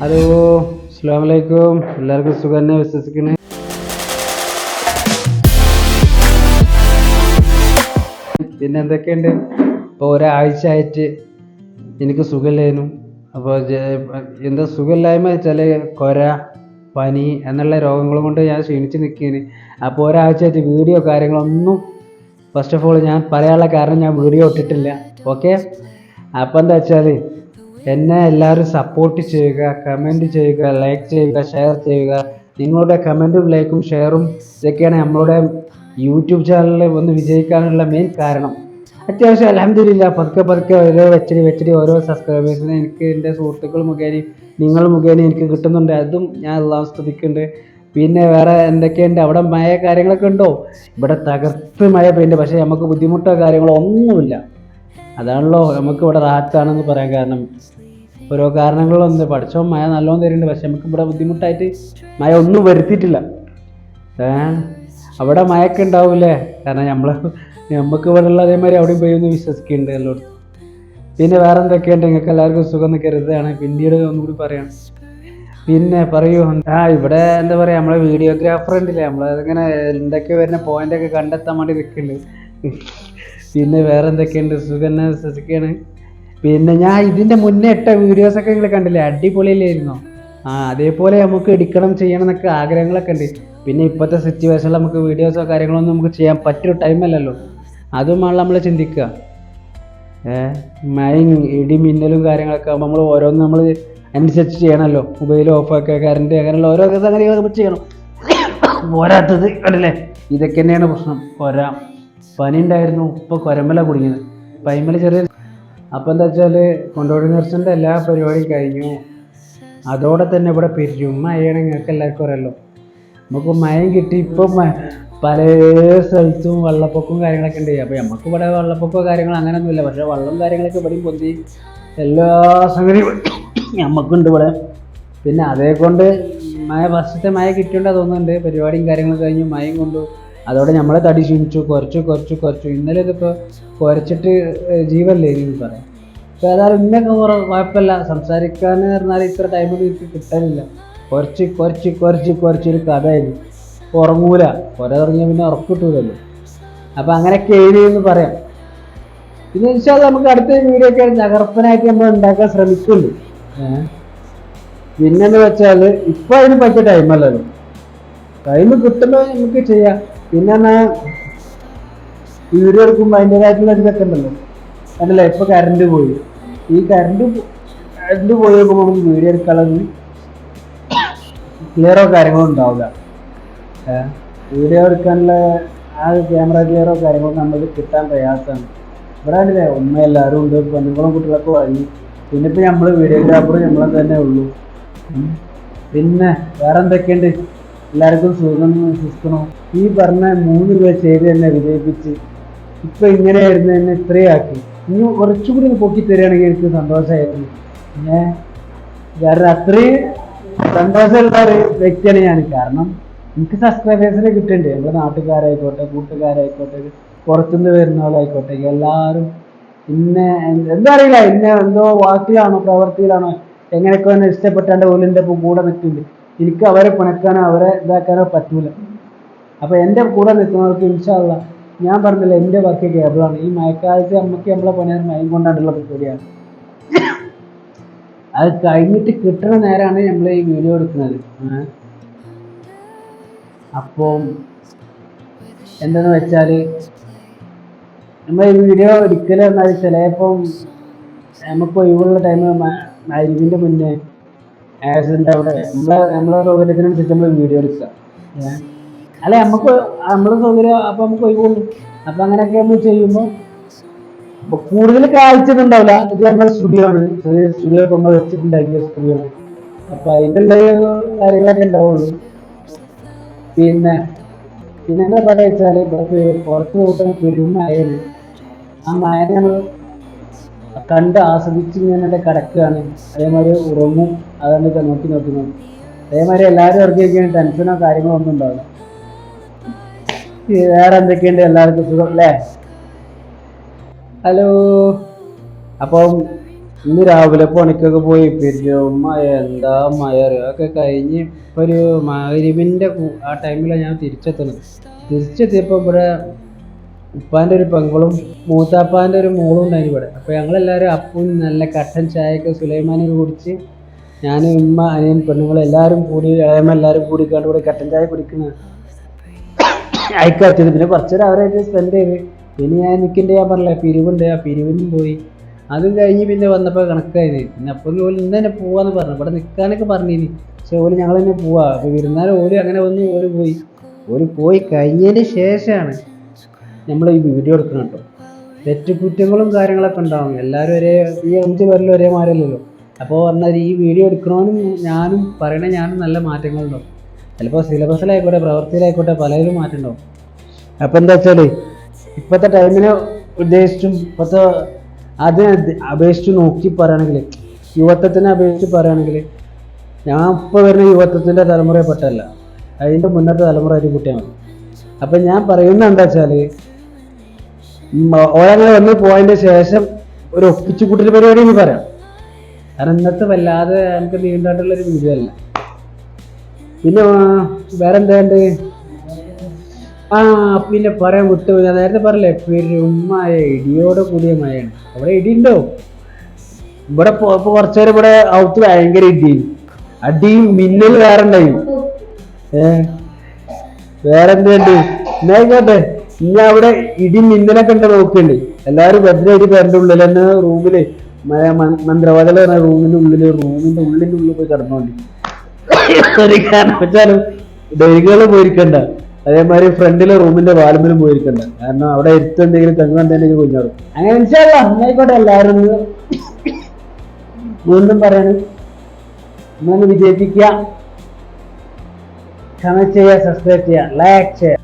Hello, അസ്സലാമു അലൈക്കും. എല്ലാവർക്കും സുഖം തന്നെ വിശ്വസിക്കുന്നു. പിന്നെ എന്തൊക്കെയുണ്ട്? ഇപ്പോൾ ഒരാഴ്ച ആയിട്ട് എനിക്ക് സുഖമില്ലായിരുന്നു. അപ്പോൾ എന്താ സുഖമില്ലായ്മ വെച്ചാൽ കൊര, പനി എന്നുള്ള രോഗങ്ങളും കൊണ്ട് ഞാൻ ക്ഷീണിച്ച് നിൽക്കുകയാണ്. അപ്പോൾ ഒരാഴ്ചയായിട്ട് വീഡിയോ കാര്യങ്ങളൊന്നും ഫസ്റ്റ് ഓഫ് ഓൾ ഞാൻ പറയാനുള്ള കാരണം ഞാൻ വീഡിയോ ഇട്ടിട്ടില്ല. ഓക്കെ, അപ്പോൾ എന്താ വെച്ചാൽ എന്നെ എല്ലാവരും സപ്പോർട്ട് ചെയ്യുക, കമൻറ്റ് ചെയ്യുക, ലൈക്ക് ചെയ്യുക, ഷെയർ ചെയ്യുക. നിങ്ങളുടെ കമൻറ്റും ലൈക്കും ഷെയറും ഇതൊക്കെയാണ് നമ്മളുടെ യൂട്യൂബ് ചാനലിൽ ഒന്ന് വിജയിക്കാനുള്ള മെയിൻ കാരണം. അത്യാവശ്യം അൽഹംദുലില്ലാ പതുക്കെ പതുക്കെ ഓരോ വെച്ചടി ഓരോ സബ്സ്ക്രൈബേഴ്സിനെ എനിക്ക് എൻ്റെ സുഹൃത്തുക്കൾ മുഖേന നിങ്ങൾ മുഖേന എനിക്ക് കിട്ടുന്നുണ്ട്. അതും ഞാൻ അല്ലാഹു സ്തുതിക്കുന്നുണ്ട്. പിന്നെ വേറെ എന്തൊക്കെയുണ്ട്? അവിടെ മഴ കാര്യങ്ങളൊക്കെ ഉണ്ടോ? ഇവിടെ തകർത്ത് മഴ പെയ്യുന്നുണ്ട്. പക്ഷേ നമുക്ക് ബുദ്ധിമുട്ടോ കാര്യങ്ങളോ ഒന്നുമില്ല. അതാണല്ലോ നമുക്ക് ഇവിടെ റാഹത്താണെന്ന് പറയാൻ കാരണം. ഓരോ കാരണങ്ങളൊന്നും പഠിച്ചോ മഴ നല്ലോണം തരുന്നുണ്ട്. പക്ഷെ നമുക്ക് ഇവിടെ ബുദ്ധിമുട്ടായിട്ട് മഴ ഒന്നും വരുത്തിയിട്ടില്ല. അവിടെ മഴയൊക്കെ ഉണ്ടാവൂലേ? കാരണം നമുക്ക് ഇവിടെ ഉള്ള അതേമാതിരി അവിടെയും പെയ്യുമെന്ന് വിശ്വസിക്കുന്നുണ്ട് എല്ലായിടത്തും. പിന്നെ വേറെ എന്തൊക്കെയുണ്ട്? നിങ്ങൾക്ക് എല്ലാവർക്കും സുഖം എന്ന് കരുതുകയാണ്. പിന്നീട് ഒന്നുകൂടി പറയാം. പിന്നെ പറയൂ. ഇവിടെ എന്താ പറയുക, നമ്മളെ വീഡിയോഗ്രാഫർ ഉണ്ടല്ലേ, നമ്മളതിങ്ങനെ എന്തൊക്കെ വരുന്ന പോയിൻ്റൊക്കെ കണ്ടെത്താൻ വേണ്ടി നിൽക്കുന്നുണ്ട്. പിന്നെ വേറെ എന്തൊക്കെയുണ്ട്? സുഖം തന്നെ വിശ്വസിക്കുകയാണ്. പിന്നെ ഞാൻ ഇതിൻ്റെ മുന്നേ ഇട്ട വീഡിയോസൊക്കെ നിങ്ങൾ കണ്ടില്ലേ? അടിപൊളിയില്ലായിരുന്നോ? അതേപോലെ നമുക്ക് എടുക്കണം ചെയ്യണം എന്നൊക്കെ ആഗ്രഹങ്ങളൊക്കെ ഉണ്ട്. പിന്നെ ഇപ്പോഴത്തെ സിറ്റുവേഷനിൽ നമുക്ക് വീഡിയോസോ കാര്യങ്ങളൊന്നും നമുക്ക് ചെയ്യാൻ പറ്റിയൊരു ടൈമല്ലല്ലോ. അതുമാണ് നമ്മൾ ചിന്തിക്കുക. മഴയും ഇടി മിന്നലും കാര്യങ്ങളൊക്കെ ആകുമ്പോൾ നമ്മൾ ഓരോന്ന് നമ്മൾ അനുസരിച്ച് ചെയ്യണമല്ലോ. മൊബൈൽ ഓഫാക്കുക, കറണ്ട്, അങ്ങനെയുള്ള ഓരോ സംഗതികൾ നമ്മൾ ചെയ്യണം. പോരാത്തത് കണ്ടില്ലേ, ഇതൊക്കെ തന്നെയാണ് പ്രശ്നം. പനി ഉണ്ടായിരുന്നു, ഇപ്പോൾ കൊരമ്പല കുടുങ്ങിയത്. പൈമല ചെറിയ അപ്പോൾ എന്താ വെച്ചാൽ കൊണ്ടോടി നർസിൻ്റെ എല്ലാ പരിപാടിയും കഴിഞ്ഞു. അതോടെ തന്നെ ഇവിടെ പെരും മഴയാണ്. നിങ്ങൾക്ക് എല്ലാവർക്കും അറിയാമല്ലോ. നമുക്ക് മഴയും കിട്ടി. ഇപ്പം പല സ്ഥലത്തും വെള്ളപ്പൊക്കവും കാര്യങ്ങളൊക്കെ ഉണ്ട്. അപ്പോൾ നമുക്ക് ഇവിടെ വെള്ളപ്പൊക്കമോ കാര്യങ്ങളോ അങ്ങനെയൊന്നുമില്ല. പക്ഷേ വെള്ളം കാര്യങ്ങളൊക്കെ ഇവിടെയും പൊന്തി എല്ലാ സംഗതിയും നമുക്കുണ്ട് ഇവിടെ. പിന്നെ അതേക്കൊണ്ട് ഫസ്റ്റത്തെ മഴ കിട്ടിയോണ്ടാ തോന്നുന്നുണ്ട്. പരിപാടിയും കാര്യങ്ങളും കഴിഞ്ഞു മഴയും കൊണ്ടു. അതോടെ നമ്മളെ തടി ക്ഷീണിച്ചു, കുറച്ചു. ഇന്നലെ ഇതിപ്പോൾ കുറച്ചിട്ട് ജീവല്ലേ എന്ന് പറയാം. അപ്പോൾ ഏതായാലും ഇന്നൊക്കെ കുഴപ്പമില്ല. സംസാരിക്കാൻ പറഞ്ഞാൽ ഇത്ര ടൈമൊന്നും എനിക്ക് കിട്ടാനില്ല. കുറച്ചൊരു കഥയായിരുന്നു. ഉറങ്ങൂല, തുടങ്ങിയാൽ പിന്നെ ഉറക്കിട്ടൂലല്ലോ. അപ്പോൾ അങ്ങനെയൊക്കെ എഴുതിയെന്ന് പറയാം. പിന്നെ ഇൻഷാ അല്ലാഹ് നമുക്ക് അടുത്ത വീഡിയോ ഒക്കെ തകർപ്പനായിട്ട് നമ്മൾ ഉണ്ടാക്കാൻ ശ്രമിക്കുന്നുണ്ട്. പിന്നെന്ന് വെച്ചാൽ ഇപ്പം അതിന് പറ്റിയ ടൈമല്ലല്ലോ. ടൈം കിട്ടുമ്പോൾ നമുക്ക് ചെയ്യാം. പിന്നെ വീഡിയോ എടുക്കുമ്പോൾ അതിൻ്റെതായിട്ടുള്ള ഇതൊക്കെ ഉണ്ടല്ലോ. അതല്ല, ഇപ്പോൾ കറണ്ട് പോയി. ഈ കറണ്ട് പോയി നോക്കുമ്പോൾ നമുക്ക് വീഡിയോ എടുക്കാനുള്ളത് ക്ലിയറോ കാര്യങ്ങളോ ഉണ്ടാവില്ല. വീഡിയോ എടുക്കാനുള്ള ആ ക്യാമറ ക്ലിയറോ കാര്യങ്ങളോ നമുക്ക് കിട്ടാൻ പ്രയാസമാണ്. ഇവിടെ ആണില്ലേ എല്ലാവരും ഉണ്ട്, പെണ്ണുങ്ങളും കുട്ടികളൊക്കെ വാങ്ങി. പിന്നെ ഇപ്പോൾ നമ്മൾ വീഡിയോഗ്രാഫർ നമ്മളെ തന്നെ ഉള്ളൂ. പിന്നെ വേറെ എന്തൊക്കെയുണ്ട്? എല്ലാവർക്കും സുഖം വിശ്വസിക്കണോ? ഈ പറഞ്ഞ 3 രൂപ ചെയ്ത് തന്നെ വിജയിപ്പിച്ച് ഇപ്പം ഇങ്ങനെയായിരുന്നു തന്നെ ഇത്രയാക്കി. ഇനി കുറച്ചുകൂടി പൊക്കി തരികയാണെങ്കിൽ എനിക്ക് സന്തോഷമായിരുന്നു. കാരണം അത്രയും സന്തോഷമുള്ള ഒരു വ്യക്തിയാണ് ഞാൻ. കാരണം എനിക്ക് സബ്സ്ക്രൈബേഴ്സിനെ കിട്ടുന്നുണ്ട്. നമ്മുടെ നാട്ടുകാരായിക്കോട്ടെ, കൂട്ടുകാരായിക്കോട്ടെ, പുറത്തുനിന്ന് വരുന്നവരായിക്കോട്ടെ, എല്ലാവരും ഇന്നെ എന്താ അറിയില്ല, ഇന്നെ എന്തോ വാക്കിലാണോ പ്രവൃത്തിയിലാണോ എങ്ങനെയൊക്കെ തന്നെ ഇഷ്ടപ്പെട്ടാണ്ട് ഓലിൻ്റെ ഒപ്പം കൂടെ നിൽക്കുന്നുണ്ട്. എനിക്ക് അവരെ പിണക്കാനോ അവരെ ഇതാക്കാനോ പറ്റൂല. അപ്പോൾ എൻ്റെ കൂടെ നിൽക്കുന്നവർക്ക് ഇൻഷാ അല്ലാഹ് ഞാൻ പറഞ്ഞില്ല, എൻ്റെ വർക്ക് കേബിളാണ്. ഈ മഴക്കാലത്ത് നമ്മളെ പണിയാൻ മയം കൊണ്ടാണ്ടുള്ള പരിപാടിയാണ്. അത് കഴിഞ്ഞിട്ട് കിട്ടുന്ന നേരമാണ് നമ്മൾ ഈ വീഡിയോ എടുക്കുന്നത്. അപ്പോൾ എന്താന്ന് വെച്ചാൽ നമ്മൾ ഈ വീഡിയോ എടുക്കൽ എന്നാൽ ചിലപ്പം നമുക്ക് ഒഴിവുള്ള ടൈം ഇതിൻ്റെ മുന്നേ ആക്സിഡൻ്റ് അവിടെ നമ്മളെ സൗകര്യത്തിനനുസരിച്ച് നമ്മൾ വീഡിയോ എടുക്കുക. അല്ലെ നമുക്ക് നമ്മുടെ സൗകര്യം അപ്പോൾ നമുക്ക് ഒഴിവുള്ളൂ. അപ്പം അങ്ങനെയൊക്കെ നമ്മൾ ചെയ്യുമ്പോൾ കൂടുതൽ കാഴ്ചയൊന്നുണ്ടാവില്ല. ഇത് നമ്മുടെ സ്റ്റുഡിയോ ആണ്, ചെറിയ സ്റ്റുഡിയോ നമ്മൾ വെച്ചിട്ടുണ്ടാക്കിയ സ്റ്റുഡിയോ. അപ്പം അതിൻ്റെ കാര്യങ്ങളൊക്കെ ഉണ്ടാവുള്ളൂ. പിന്നെ എന്താ പറയുക വെച്ചാൽ പുറത്ത് കൂട്ടാൻ പെരുമായാണ്. ആ മഴ നമ്മൾ കണ്ട് ആസ്വദിച്ച് ഇങ്ങനെ കിടക്കുകയാണ്. അതേമാതിരി ഉറങ്ങും. അതുകൊണ്ട് നോക്കി അതേമാതിരി എല്ലാവരും ഇറങ്ങിയൊക്കെയാണ്. ടെൻഷനോ കാര്യങ്ങളോ ഒന്നും ഉണ്ടാവില്ല. വേറെ എന്തൊക്കെയുണ്ട്? എല്ലാവർക്കും സുഖം അല്ലേ? ഹലോ. അപ്പം ഇന്ന് രാവിലെ പണിക്കൊക്കെ പോയി മഴ എന്താ മഴ അറിയോ അതൊക്കെ കഴിഞ്ഞ് ഇപ്പൊ ഒരു മഗ്‌രിബിന്റെ ആ ടൈമിലാണ് ഞാൻ തിരിച്ചെത്തിയപ്പോൾ ഇവിടെ ഉപ്പാന്റെ ഒരു പെങ്ങളും മൂത്താപ്പാന്റെ ഒരു മോളും ഉണ്ടായിരുന്നു ഇവിടെ. അപ്പൊ ഞങ്ങളെല്ലാവരും അപ്പവും നല്ല കട്ടൻ ചായയൊക്കെ സുലൈമാനൊക്കെ കുടിച്ച് ഞാനും ഉമ്മ അനിയൻ പെണ്ണുങ്ങളും എല്ലാവരും കൂടി ഇളയമ്മ എല്ലാവരും കൂടി കണ്ട് ഇവിടെ കട്ടൻ ചായ കുടിക്കുന്ന അയക്കാത്തത്. പിന്നെ കുറച്ചേരം അവരായിട്ട് സ്പെൻഡ് ചെയ്ത് പിന്നെ ഞാൻ പറഞ്ഞില്ല പിരിവുണ്ട്, ആ പിരിവിനും പോയി. അതും കഴിഞ്ഞ് പിന്നെ വന്നപ്പോൾ കണക്കായത്. പിന്നെ അപ്പം ഓല് ഇന്ന് തന്നെ പോവാന്ന് പറഞ്ഞു, ഇവിടെ നിൽക്കാനൊക്കെ പറഞ്ഞിനി. പക്ഷെ ഓല് ഞങ്ങൾ തന്നെ പോവാ. അപ്പോൾ വിരുന്നാലും ഓല് അങ്ങനെ വന്ന് ഓല് പോയി കഴിഞ്ഞതിന് ശേഷമാണ് നമ്മൾ ഈ വീഡിയോ എടുക്കണം കേട്ടോ. തെറ്റുകുറ്റങ്ങളും കാര്യങ്ങളൊക്കെ ഉണ്ടാവും. എല്ലാവരും ഈ 5 പേരിലും ഒരേ മാരല്ലല്ലോ. അപ്പോൾ പറഞ്ഞാൽ ഈ വീഡിയോ എടുക്കണമെന്നും ഞാനും നല്ല മാറ്റങ്ങളുണ്ടാവും. ചിലപ്പോൾ സിലബസിലായിക്കോട്ടെ പ്രവൃത്തിയിലായിക്കോട്ടെ പലതിലും മാറ്റം ഉണ്ടാവും. അപ്പോൾ എന്താ വെച്ചാൽ ഇപ്പോഴത്തെ ടൈമിനെ ഉദ്ദേശിച്ചും ഇപ്പോഴത്തെ അതിനെ അപേക്ഷിച്ച് നോക്കി പറയുകയാണെങ്കിൽ, യുവത്വത്തിനെ അപേക്ഷിച്ച് പറയുകയാണെങ്കിൽ ഞാൻ ഇപ്പോൾ വരുന്ന യുവത്വത്തിൻ്റെ തലമുറയിൽപ്പെട്ടല്ല, അതിൻ്റെ മുന്നത്തെ തലമുറയായിട്ട് കുട്ടിയാണ്. അപ്പം ഞാൻ പറയുന്നത് എന്താ വെച്ചാൽ ഓരങ്ങനെ വന്ന് പോയതിൻ്റെ ശേഷം ഒരു ഒപ്പിച്ചുകൂട്ടൽ പരിപാടി എന്ന് പറയാം. കാരണം ഇന്നത്തെ വല്ലാതെ നമുക്ക് നീണ്ടായിട്ടുള്ളൊരു വീഡിയോ അല്ല. പിന്നെ വേറെ എന്താണ്ട് പിന്നെ പറയാൻ വിട്ടു. ഞാൻ നേരത്തെ പറയല്ലേ പെരുമഴ, ഇടിയോടെ കൂടിയ മഴയാണ്. അവിടെ ഇടിയുണ്ടോ? ഇവിടെ കുറച്ചു നേരം ഇവിടെ ഔത്ത് ഭയങ്കര അടിയും മിന്നൽ വേറെ ഉണ്ടായും. വേറെന്തുണ്ട് എന്നായിക്കോട്ടെ. ഇനി അവിടെ ഇടി മിന്നലൊക്കെ ഉണ്ട് നോക്കണ്ട്. എല്ലാവരും ഭദ്രമായിട്ട് പേരൻ്റെ ഉള്ളിൽ തന്നെ റൂമില് മന്ത്രവാദല പറഞ്ഞ റൂമിന്റെ ഉള്ളിൽ പോയി കിടന്നോണ്ടി. ഒരു കാരണം വെച്ചാലും ഡെലികള് പോയിരിക്കണ്ട, അതേമാതിരി ഫ്രണ്ടിലെ റൂമിന്റെ വാൽമിലും പോയിരിക്കണ്ട. കാരണം അവിടെ എന്തെങ്കിലും തെങ്ങുണ്ടെങ്കിൽ കുഞ്ഞാടും. അങ്ങനെ എന്നായിക്കോട്ടെ. എല്ലാവരും വീണ്ടും പറയാനും നമ്മളൊന്ന് വിജയിപ്പിക്കുക, കമന്റ് ചെയ്യുക, സബ്സ്ക്രൈബ് ചെയ്യുക, ലൈക്ക് ചെയ്യുക.